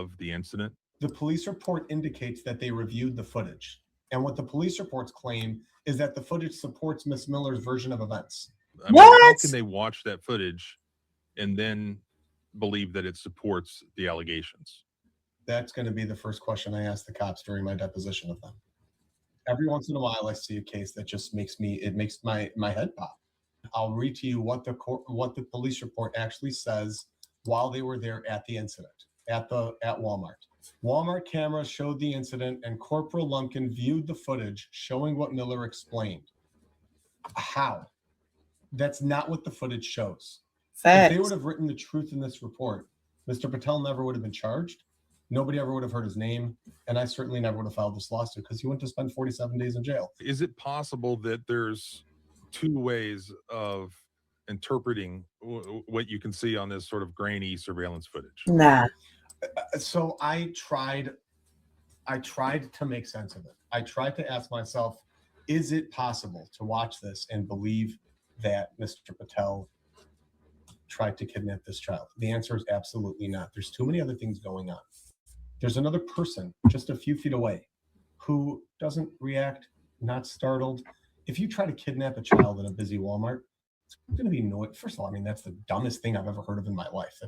of the incident? The police report indicates that they reviewed the footage. And what the police reports claim is that the footage supports Miss Miller's version of events. I mean, how can they watch that footage and then believe that it supports the allegations? That's going to be the first question I ask the cops during my deposition of them. Every once in a while, I see a case that just makes my head pop. I'll read to you what the police report actually says while they were there at the incident at Walmart. Walmart cameras showed the incident, and Corporal Lumpkin viewed the footage showing what Miller explained. How? That's not what the footage shows. Facts. If they would have written the truth in this report, Mr. Patel never would have been charged. Nobody ever would have heard his name, and I certainly never would have filed this lawsuit because he went to spend 47 days in jail. Is it possible that there's two ways of interpreting what you can see on this sort of grainy surveillance footage? Nah. So I tried to make sense of it. I tried to ask myself, is it possible to watch this and believe that Mr. Patel tried to kidnap this child? The answer is absolutely not. There's too many other things going on. There's another person just a few feet away who doesn't react, not startled. If you try to kidnap a child in a busy Walmart, it's going to be noise. First of all, I mean, that's the dumbest thing I've ever heard of in my life.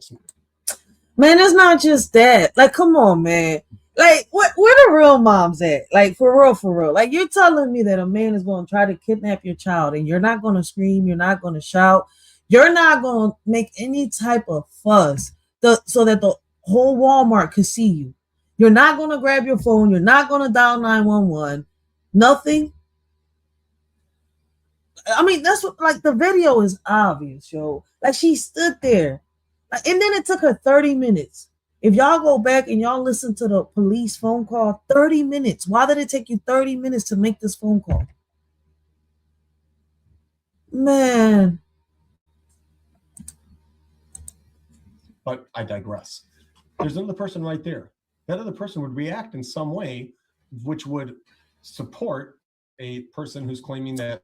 Man, it's not just that. Like, come on, man. Like, where the real moms at? Like, for real. Like, you're telling me that a man is going to try to kidnap your child and you're not going to scream, you're not going to shout, you're not going to make any type of fuss so that the whole Walmart could see you. You're not going to grab your phone. You're not going to dial 911. Nothing. I mean, that's what, like, the video is obvious, yo. Like, she stood there. And then it took her 30 minutes. If y'all go back and y'all listen to the police phone call, 30 minutes. Why did it take you 30 minutes to make this phone call? Man. But I digress. There's another person right there. That other person would react in some way which would support a person who's claiming that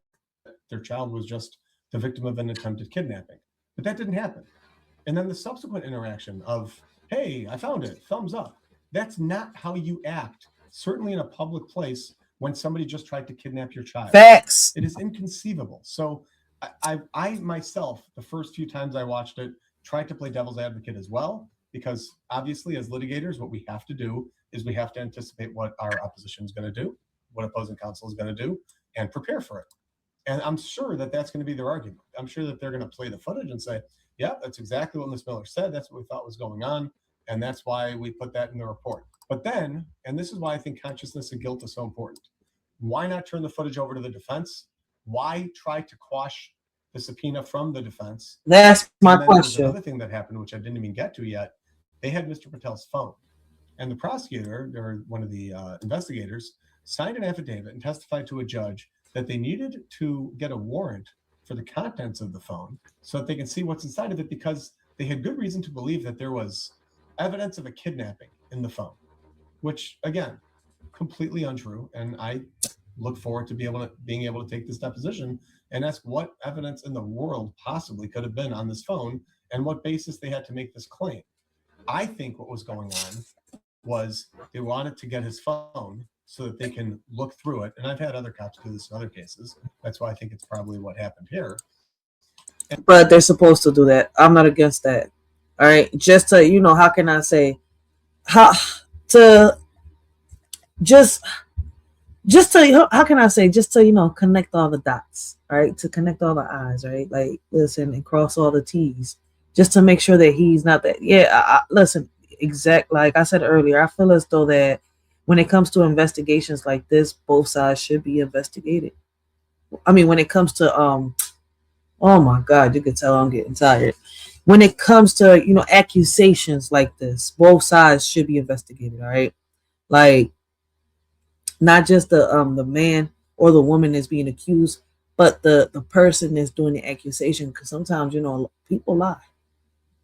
their child was just the victim of an attempted kidnapping. But that didn't happen. And then the subsequent interaction of, hey, I found it, thumbs up. That's not how you act, certainly in a public place when somebody just tried to kidnap your child. Facts. It is inconceivable. So I myself, the first few times I watched it, tried to play devil's advocate as well, because obviously as litigators, what we have to do is we have to anticipate what our opposition is going to do, what opposing counsel is going to do, and prepare for it. And I'm sure that that's going to be their argument. I'm sure that they're going to play the footage and say, yeah, that's exactly what Ms. Miller said. That's what we thought was going on. And that's why we put that in the report. But then, and this is why I think consciousness of guilt is so important, why not turn the footage over to the defense? Why try to quash the subpoena from the defense? That's my question. Another thing that happened, which I didn't even get to yet, they had Mr. Patel's phone. And the prosecutor, or one of the investigators, signed an affidavit and testified to a judge that they needed to get a warrant for the contents of the phone so that they can see what's inside of it, because they had good reason to believe that there was evidence of a kidnapping in the phone, which, again, completely untrue. And I look forward to being able to take this deposition and ask what evidence in the world possibly could have been on this phone and what basis they had to make this claim. I think what was going on was they wanted to get his phone so that they can look through it. And I've had other cops do this in other cases. That's why I think it's probably what happened here. But they're supposed to do that. I'm not against that. All right. Just to, how can I say, how can I say, just to, connect all the dots, all right? To connect all the I's, right? Like, listen, and cross all the T's, just to make sure that he's not that. Yeah, listen, like I said earlier, I feel as though that when it comes to investigations like this, both sides should be investigated. I mean, when it comes to, oh my God, you can tell I'm getting tired. When it comes to, accusations like this, both sides should be investigated, all right? Like, not just the man or the woman is being accused, but the person that's doing the accusation. Because sometimes, people lie,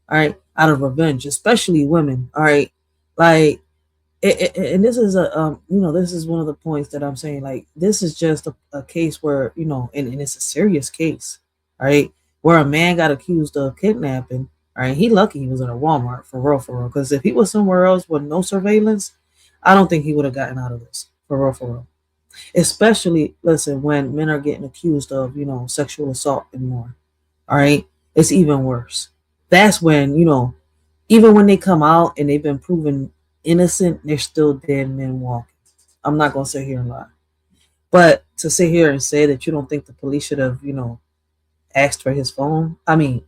all right, out of revenge, especially women, all right? Like, and this is this is one of the points that I'm saying. Like, this is just a case where, and it's a serious case, all right, where a man got accused of kidnapping, All right, he lucky he was in a Walmart for real. Because if he was somewhere else with no surveillance, I don't think he would have gotten out of this for real. Especially, listen, when men are getting accused of, sexual assault and more. All right, it's even worse. That's when, even when they come out and they've been proven innocent, they're still dead men walking. I'm not gonna sit here and lie, but to sit here and say that you don't think the police should have, asked for his phone. I mean,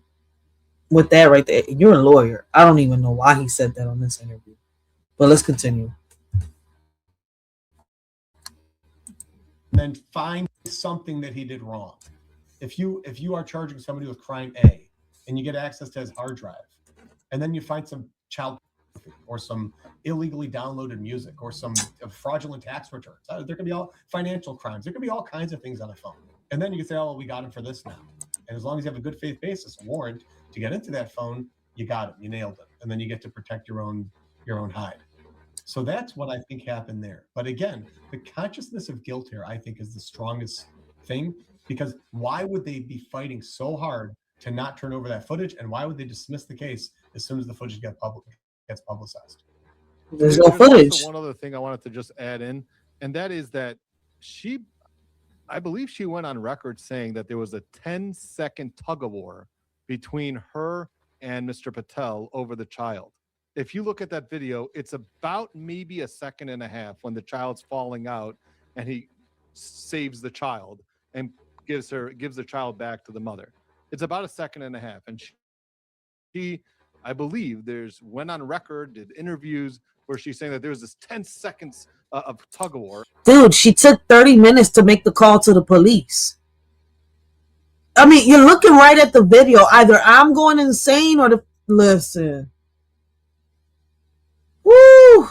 with that right there, you're a lawyer. I don't even know why he said that on this interview. But let's continue. Then find something that he did wrong. If you are charging somebody with crime A and you get access to his hard drive, and then you find some child or some illegally downloaded music or some fraudulent tax returns, there could be all financial crimes. There could be all kinds of things on a phone. And then you can say, oh, well, we got him for this now. And as long as you have a good faith basis, a warrant to get into that phone, you got him, you nailed him. And then you get to protect your own hide. So that's what I think happened there. But again, the consciousness of guilt here, I think, is the strongest thing, because why would they be fighting so hard to not turn over that footage? And why would they dismiss the case as soon as the footage gets publicized? There's no footage. One other thing I wanted to just add in, and that is that I believe she went on record saying that there was a 10-second tug of war between her and Mr. Patel over the child. If you look at that video, it's about maybe a second and a half when the child's falling out and he saves the child and gives the child back to the mother. It's about a second and a half. And she I believe, went on record, did interviews where she's saying that there was this 10 seconds of tug of war. Dude, she took 30 minutes to make the call to the police. I mean, you're looking right at the video. Either I'm going insane or listen. Woo!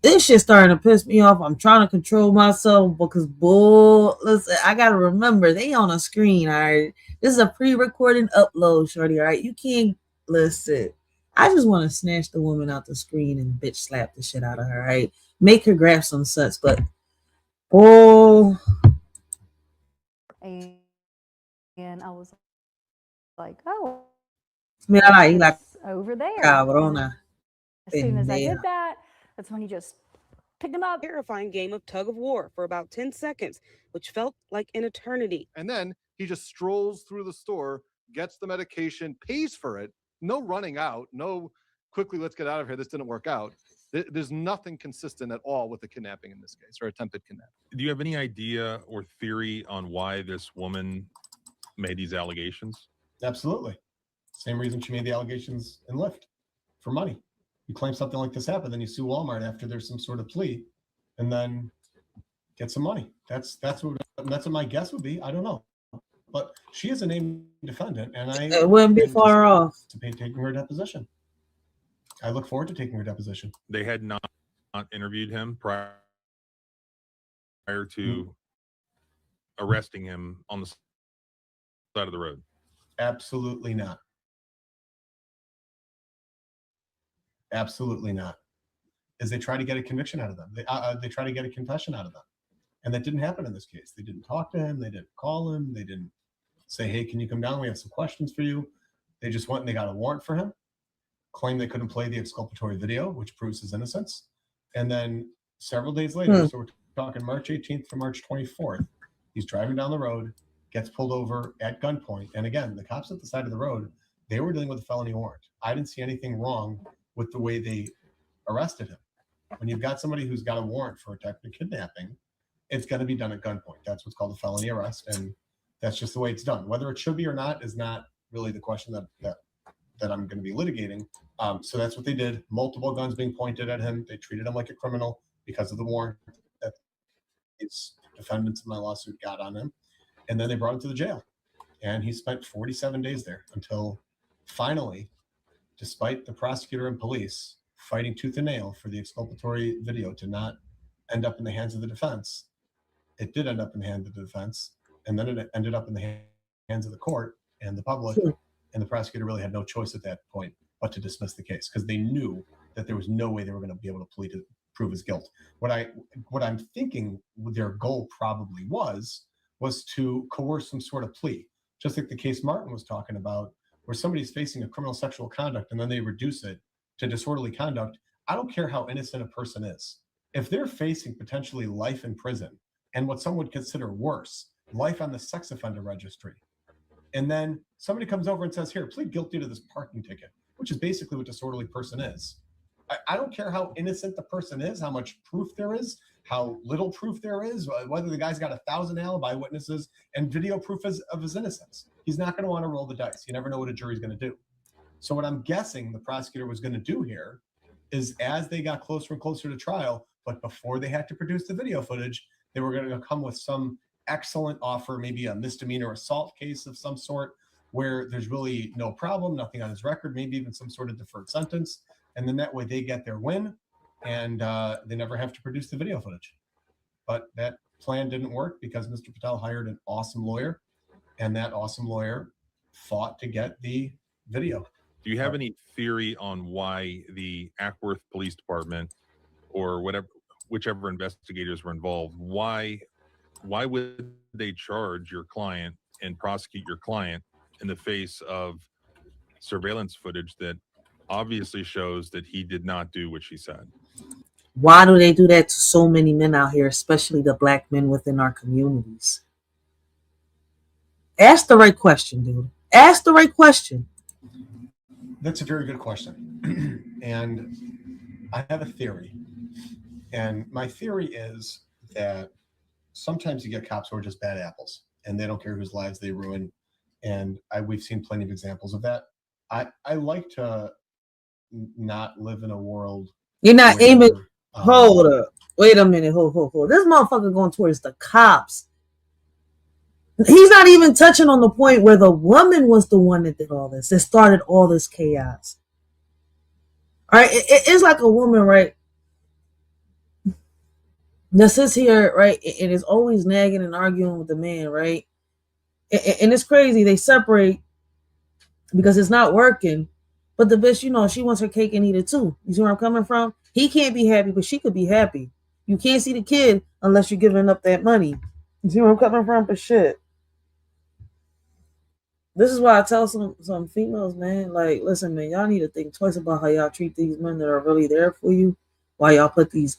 This shit starting to piss me off. I'm trying to control myself because listen, I gotta remember they on a screen, all right? This is a pre-recorded upload, shorty, all right? You can't listen. I just want to snatch the woman out the screen and bitch slap the shit out of her, right? Make her grab some suds, but and I was like, oh, mira ahí la over there. cabrona. As soon as I did that, that's when he just picked him up. Terrifying game of tug of war for about 10 seconds, which felt like an eternity. And then he just strolls through the store, gets the medication, pays for it. No running out. No, quickly, let's get out of here. This didn't work out. There's nothing consistent at all with the kidnapping in this case, or attempted kidnapping. Do you have any idea or theory on why this woman made these allegations? Absolutely. Same reason she made the allegations in Lyft, for money. You claim something like this happened, then you sue Walmart after there's some sort of plea, and then get some money. That's what my guess would be. I don't know, but she is a named defendant, and it wouldn't be far off to taking her deposition. I look forward to taking her deposition. They had not interviewed him prior to arresting him on the side of the road. Absolutely not. Absolutely not. As they try to get a conviction out of them, they try to get a confession out of them, and that didn't happen in this case. They didn't talk to him. They didn't call him. They didn't say, "Hey, can you come down? We have some questions for you." They just went and they got a warrant for him. Claimed they couldn't play the exculpatory video, which proves his innocence. And then several days later, so we're talking March 18th to March 24th, he's driving down the road, gets pulled over at gunpoint. And again, the cops at the side of the road, they were dealing with a felony warrant. I didn't see anything wrong with the way they arrested him. When you've got somebody who's got a warrant for attempted kidnapping, it's going to be done at gunpoint. That's what's called a felony arrest, and that's just the way it's done. Whether it should be or not is not really the question that I'm going to be litigating. So that's what they did. Multiple guns being pointed at him. They treated him like a criminal because of the warrant that his defendants in my lawsuit got on him. And then they brought him to the jail. And he spent 47 days there until finally, despite the prosecutor and police fighting tooth and nail for the exculpatory video to not end up in the hands of the defense, it did end up in the hands of the defense. And then it ended up in the hands of the court and the public. And the prosecutor really had no choice at that point but to dismiss the case, because they knew that there was no way they were going to be able to plead to prove his guilt. What I'm thinking their goal probably was to coerce some sort of plea, just like the case Martin was talking about, where somebody's facing a criminal sexual conduct and then they reduce it to disorderly conduct, I don't care how innocent a person is. If they're facing potentially life in prison and what some would consider worse, life on the sex offender registry, and then somebody comes over and says, here, plead guilty to this parking ticket, which is basically what disorderly person is. I don't care how innocent the person is, how much proof there is, how little proof there is, whether the guy's got 1,000 alibi witnesses and video proof of his innocence. He's not going to want to roll the dice. You never know what a jury's going to do. So what I'm guessing the prosecutor was going to do here is, as they got closer and closer to trial, but before they had to produce the video footage, they were going to come with some excellent offer, maybe a misdemeanor assault case of some sort, where there's really no problem, nothing on his record, maybe even some sort of deferred sentence. And then that way they get their win, and they never have to produce the video footage. But that plan didn't work because Mr. Patel hired an awesome lawyer, and that awesome lawyer fought to get the video. Do you have any theory on why the Ackworth Police Department, or whichever investigators were involved, why would they charge your client and prosecute your client in the face of surveillance footage that obviously shows that he did not do what she said? Why do they do that to so many men out here, especially the black men within our communities? Ask the right question, dude. Ask the right question. That's a very good question. And I have a theory. And my theory is that sometimes you get cops who are just bad apples and they don't care whose lives they ruin. And we've seen plenty of examples of that. I like to not live in a world. You're not aiming. Hold up. Wait a minute. Hold. This motherfucker going towards the cops. He's not even touching on the point where the woman was the one that did all this, that started all this chaos. All right. It's like a woman, right, that sits here, right, and is always nagging and arguing with the man, right? And it's crazy. They separate because it's not working. But the bitch, she wants her cake and eat it too. You see where I'm coming from? He can't be happy, but she could be happy. You can't see the kid unless you're giving up that money. You see where I'm coming from? But shit. This is why I tell some females, man, like, listen, man, y'all need to think twice about how y'all treat these men that are really there for you. Why y'all put these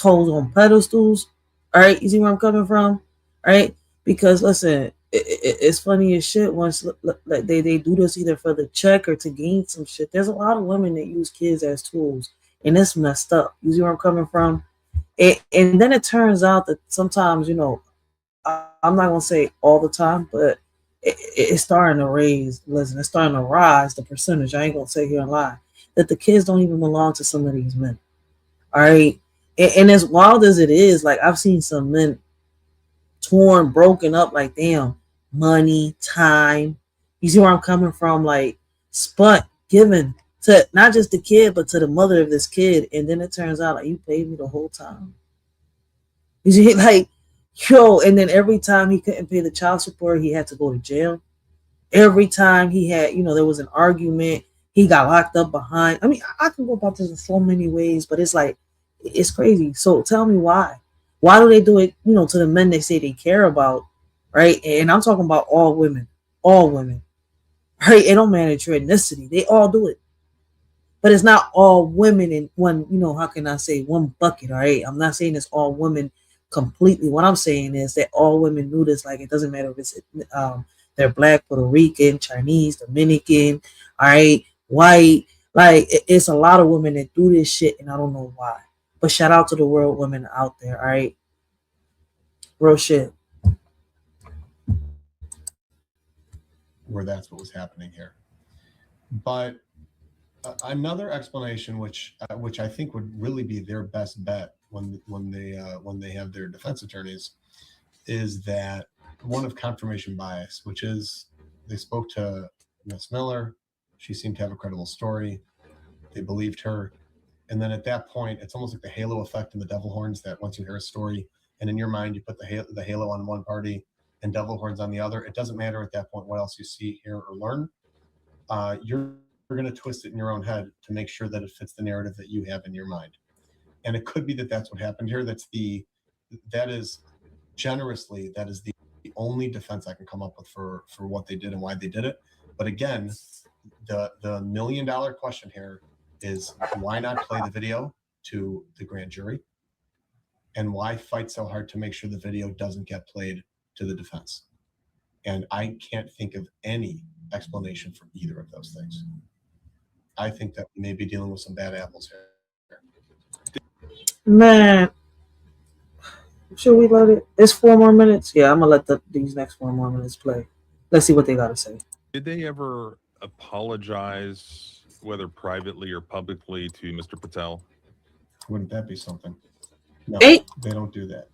hoes on pedestals. All right, you see where I'm coming from? All right, because listen, it's funny as shit once like they do this either for the check or to gain some shit. There's a lot of women that use kids as tools, and it's messed up. You see where I'm coming from? And then it turns out that sometimes, I'm not gonna say all the time, but it's starting to raise. Listen, it's starting to rise the percentage. I ain't gonna sit here and lie that the kids don't even belong to some of these men. All right, and as wild as it is, like I've seen some men torn, broken up, like damn, money, time. You see where I'm coming from? Like spent, given to not just the kid, but to the mother of this kid, and then it turns out like you paid me the whole time. You see, like, yo, and then every time he couldn't pay the child support, he had to go to jail. Every time he had, there was an argument, he got locked up behind. I mean, I can go about this in so many ways, but it's like, it's crazy. So tell me why. Why do they do it, to the men they say they care about, right? And I'm talking about all women, right? It don't matter your ethnicity. They all do it. But it's not all women in one, how can I say, one bucket, all right? I'm not saying it's all women completely. What I'm saying is that all women do this. Like, it doesn't matter if it's they're black, Puerto Rican, Chinese, Dominican, all right, white. Like, it's a lot of women that do this shit, and I don't know why. But shout out to the world women out there, all right? Real shit. Where that's what was happening here. But another explanation, which I think would really be their best bet when they have their defense attorneys, is that one of confirmation bias, which is they spoke to Miss Miller. She seemed to have a credible story. They believed her. And then at that point, it's almost like the halo effect in the devil horns, that once you hear a story and in your mind you put the halo on one party and devil horns on the other, it doesn't matter at that point what else you see, hear, or learn. You're going to twist it in your own head to make sure that it fits the narrative that you have in your mind. And it could be that that's what happened here. That is the only defense I can come up with for what they did and why they did it. But again, the $1 million question here is why not play the video to the grand jury? And why fight so hard to make sure the video doesn't get played to the defense? And I can't think of any explanation for either of those things. I think that we may be dealing with some bad apples here. Man, should we let it? It's 4 more minutes. Yeah, I'm gonna let these next 4 more minutes play. Let's see what they gotta say. Did they ever apologize, whether privately or publicly, to Mr. Patel? Wouldn't that be something? No, Hey. they don't do that.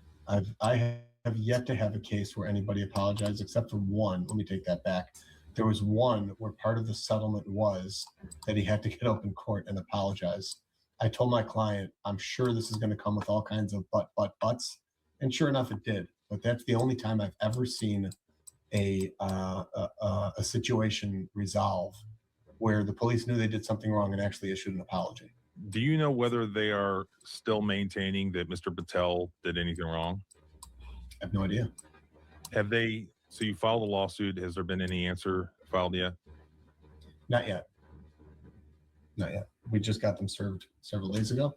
I have yet to have a case where anybody apologized, except for one. Let me take that back. There was one where part of the settlement was that he had to get up in court and apologize. I told my client, I'm sure this is going to come with all kinds of buts. And sure enough, it did. But that's the only time I've ever seen a situation resolve where the police knew they did something wrong and actually issued an apology. Do you know whether they are still maintaining that Mr. Patel did anything wrong? I have no idea. Have they? So you filed a lawsuit. Has there been any answer filed yet? Not yet. Not yet. We just got them served several days ago.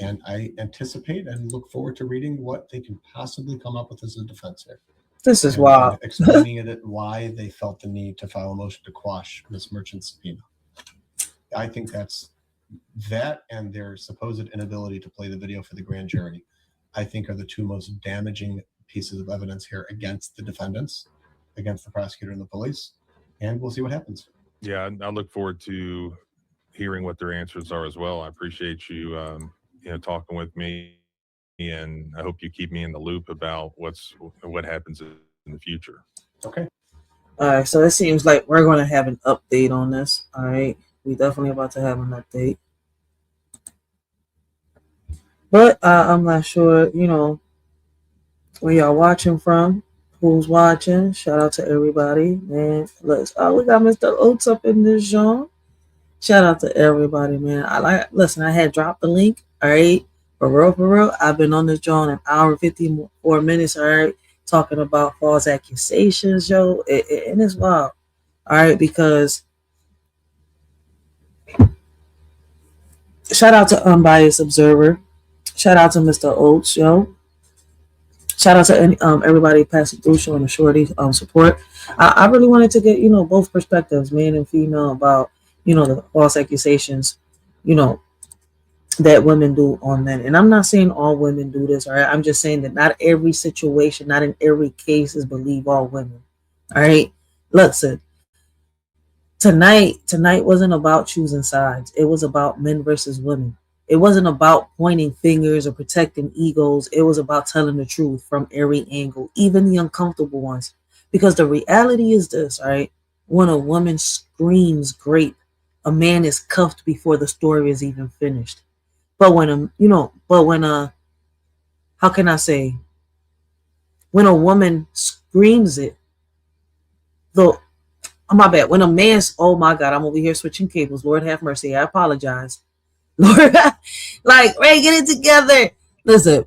And I anticipate and look forward to reading what they can possibly come up with as a defense here. This is And wild. Explaining it why they felt the need to file a motion to quash Ms. Merchant's subpoena. I think that's that, and their supposed inability to play the video for the grand jury, I think, are the two most damaging pieces of evidence here against the defendants, against the prosecutor and the police. And we'll see what happens. Yeah, I look forward to hearing what their answers are as well. I appreciate you, talking with me, and I hope you keep me in the loop about what happens in the future. Okay. All right, so it seems like we're going to have an update on this. All right, we definitely about to have an update, but I'm not sure, where y'all watching from, who's watching. Shout out to everybody, man. We got Mr. Oates up in this genre. Shout out to everybody, man. Listen, I had dropped the link. All right, for real. I've been on this genre an hour and 54 minutes. All right, talking about false accusations, yo, and it's wild. All right, because shout out to Unbiased Observer. Shout out to Mr. Oates, yo. Shout out to everybody passing through, showing the shorty support. I really wanted to get both perspectives, man and female, about the false accusations, that women do on men. And I'm not saying all women do this, all right? I'm just saying that not every situation, not in every case is believe all women. All right. Listen, tonight wasn't about choosing sides. It was about men versus women. It wasn't about pointing fingers or protecting egos. It was about telling the truth from every angle, even the uncomfortable ones. Because the reality is this, all right? When a woman screams grape, a man is cuffed before the story is even finished. But when how can I say, when a woman screams it, my bad. When a man's, oh my God, I'm over here switching cables. Lord have mercy. I apologize. Lord, like, Ray, get it together. Listen.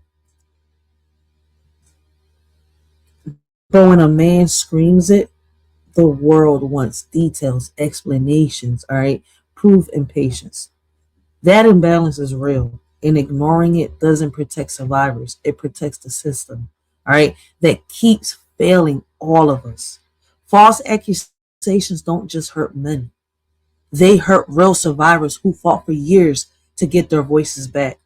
But when a man screams it, the world wants details, explanations, all right, proof and patience. That imbalance is real, and ignoring it doesn't protect survivors. It protects the system, all right, that keeps failing all of us. False accusations don't just hurt men. They hurt real survivors who fought for years to get their voices back.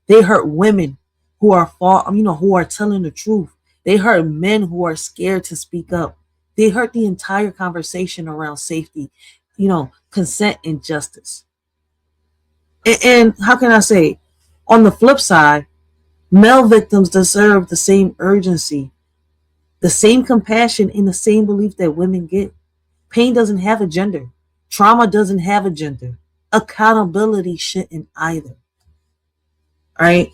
They hurt women who are who are telling the truth. They hurt men who are scared to speak up. They hurt the entire conversation around safety, consent and justice. And how can I say, on the flip side, male victims deserve the same urgency, the same compassion, and the same belief that women get. Pain doesn't have a gender. Trauma doesn't have a gender. Accountability shouldn't either. All right?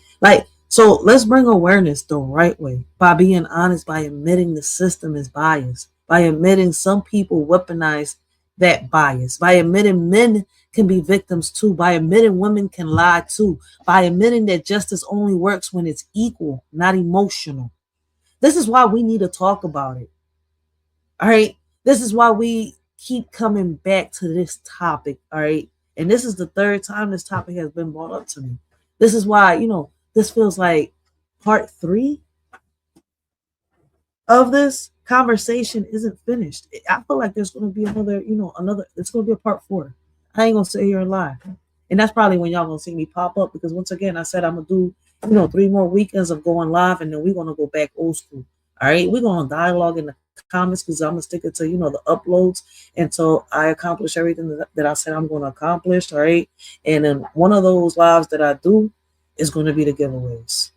So let's bring awareness the right way by being honest, by admitting the system is biased, by admitting some people weaponize that bias, by admitting men can be victims too, by admitting women can lie too, by admitting that justice only works when it's equal, not emotional. This is why we need to talk about it. All right. This is why we keep coming back to this topic, all right? And this is the third time this topic has been brought up to me. This is why, this feels like part 3 of this conversation isn't finished. I feel like there's going to be another, it's going to be a part 4. I ain't going to sit here and lie. And that's probably when y'all going to see me pop up, because once again, I said I'm going to do, 3 more weekends of going live, and then we're going to go back old school. All right. We're going to dialogue in the comments, because I'm going to stick it to, the uploads until I accomplish everything that I said I'm going to accomplish. All right. And then one of those lives that I do is going to be the giveaways.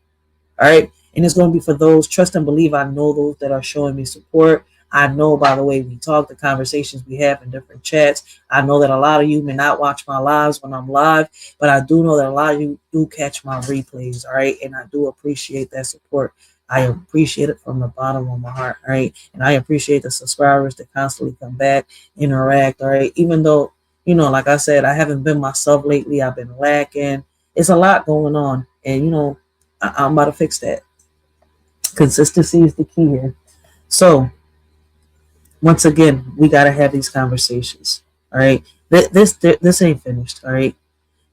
All right. And it's going to be for those, trust and believe, I know those that are showing me support. I know by the way we talk, the conversations we have in different chats. I know that a lot of you may not watch my lives when I'm live, but I do know that a lot of you do catch my replays. All right. And I do appreciate that support. I appreciate it from the bottom of my heart. All right. And I appreciate the subscribers that constantly come back, interact. All right. Even though, like I said, I haven't been myself lately. I've been lacking. It's a lot going on. And, I'm about to fix that. Consistency is the key here. So once again, we got to have these conversations. All right. This ain't finished. All right.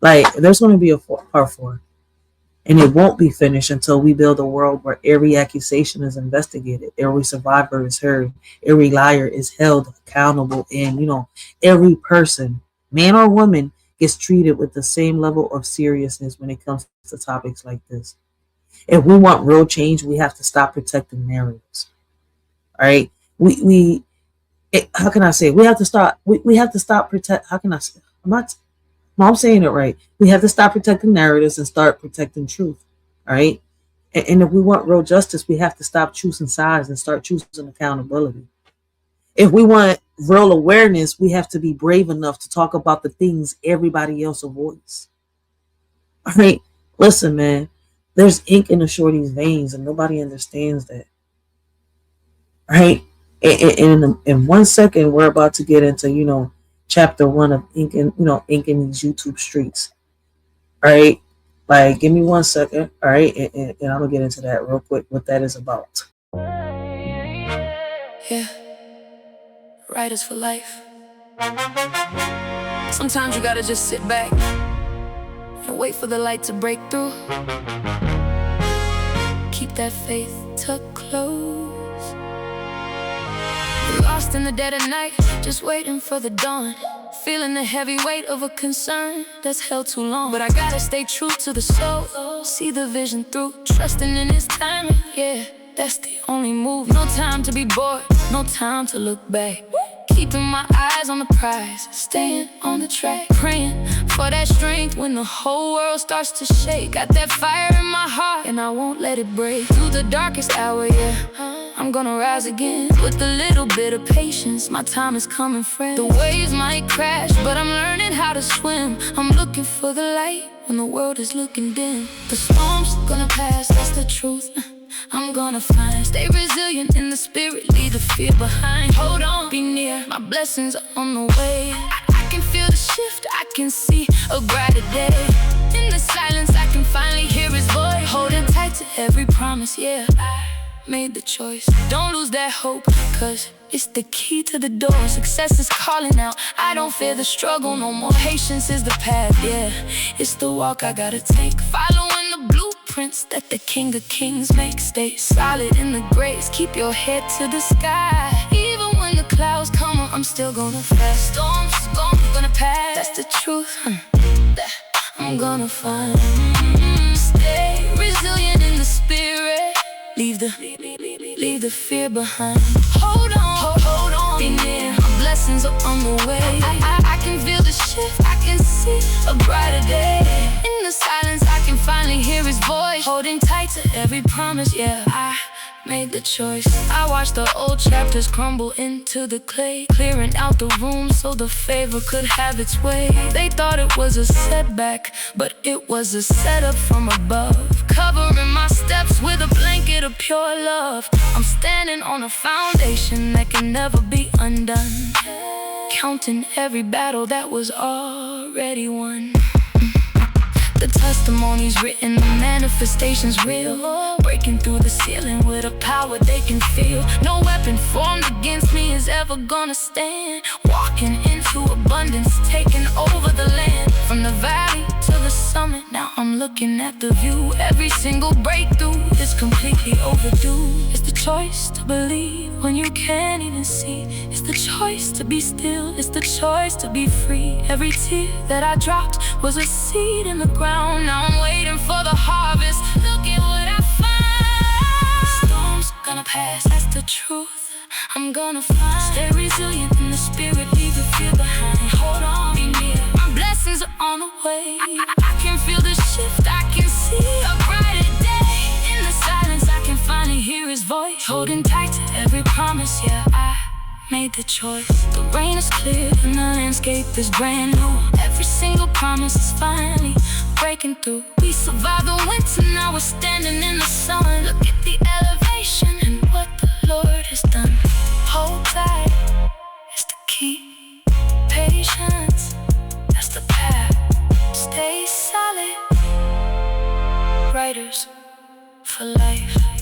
Like, there's going to be a part 4, and it won't be finished until we build a world where every accusation is investigated, every survivor is heard, every liar is held accountable, and, every person, man or woman, gets treated with the same level of seriousness when it comes to topics like this. If we want real change, we have to stop protecting narratives. All right. How can I say? We have to stop. We have to stop protect. How can I say? I'm saying it right. We have to stop protecting narratives and start protecting truth. All right. And if we want real justice, we have to stop choosing sides and start choosing accountability. If we want real awareness, we have to be brave enough to talk about the things everybody else avoids. All right. Listen, man. There's ink in the shorty's veins, and nobody understands that. Right? And in 1 second, we're about to get into, chapter 1 of inking these YouTube streets. All right? Like, give me 1 second. All right? And I'm going to get into that real quick, what that is about. Yeah. Writers for life. Sometimes you got to just sit back and wait for the light to break through. Keep that faith tucked close. Lost in the dead of night, just waiting for the dawn. Feeling the heavy weight of a concern that's held too long. But I gotta stay true to the soul, see the vision through, trusting in His timing. Yeah, that's the only move. No time to be bored, no time to look back. Keeping my eyes on the prize, staying on the track, praying for that strength when the whole world starts to shake. Got that fire in my heart, and I won't let it break. Through the darkest hour, yeah, I'm gonna rise again. With a little bit of patience, my time is coming, friend. The waves might crash, but I'm learning how to swim. I'm looking for the light when the world is looking dim. The storm's gonna pass, that's the truth. I'm gonna find, stay resilient in the spirit, leave the fear behind. Hold on, be near, my blessings are on the way. I can feel the shift, I can see a brighter day. In the silence, I can finally hear His voice. Holding tight to every promise, yeah, I made the choice. Don't lose that hope, cause it's the key to the door. Success is calling out, I don't fear the struggle no more. Patience is the path, yeah, it's the walk I gotta take. Following the blueprints that the King of Kings makes. Stay solid in the grace, keep your head to the sky. Even when the clouds come up, I'm still gonna fast. Storms gonna pass, that's the truth, that I'm gonna find. Stay resilient in the spirit, leave the fear behind. Hold on, be near, my blessings are on the way. I can feel the shift, I can see a brighter day. In the silence, I can finally hear His voice. Holding tight to every promise, yeah, I made the choice. I watched the old chapters crumble into the clay, clearing out the room so the favor could have its way. They thought it was a setback, but it was a setup from above, covering my steps with a blanket of pure love. I'm standing on a foundation that can never be undone, counting every battle that was already won. The Testimonies written, the manifestations real. Breaking through the ceiling with a power they can feel. No weapon formed against me is ever gonna stand. Walking into abundance, taking over the land. From the valley to the summit, now I'm looking at the view. Every single breakthrough is completely overdue. It's the choice to believe when you can't even see. It's the choice to be still, it's the choice to be free. Every tear that I dropped was a seed in the ground. Now I'm waiting for the harvest. Look at what I find. Storms gonna pass, that's the truth. I'm gonna find. Stay resilient in the spirit, leave the fear behind. Hold on, be near. My blessings are on the way. I can feel the shift, I can see a brighter day. In the silence, I can finally hear his voice. Holding tight to every promise, yeah, I made the choice. The rain is clear and the landscape is brand new. Every single promise is finally breaking through. We survived the winter, now we're standing in the sun. Look at the elevation and what the Lord has done. Hold tight, it's the key. Patience, that's the path. Stay solid. Writers for life.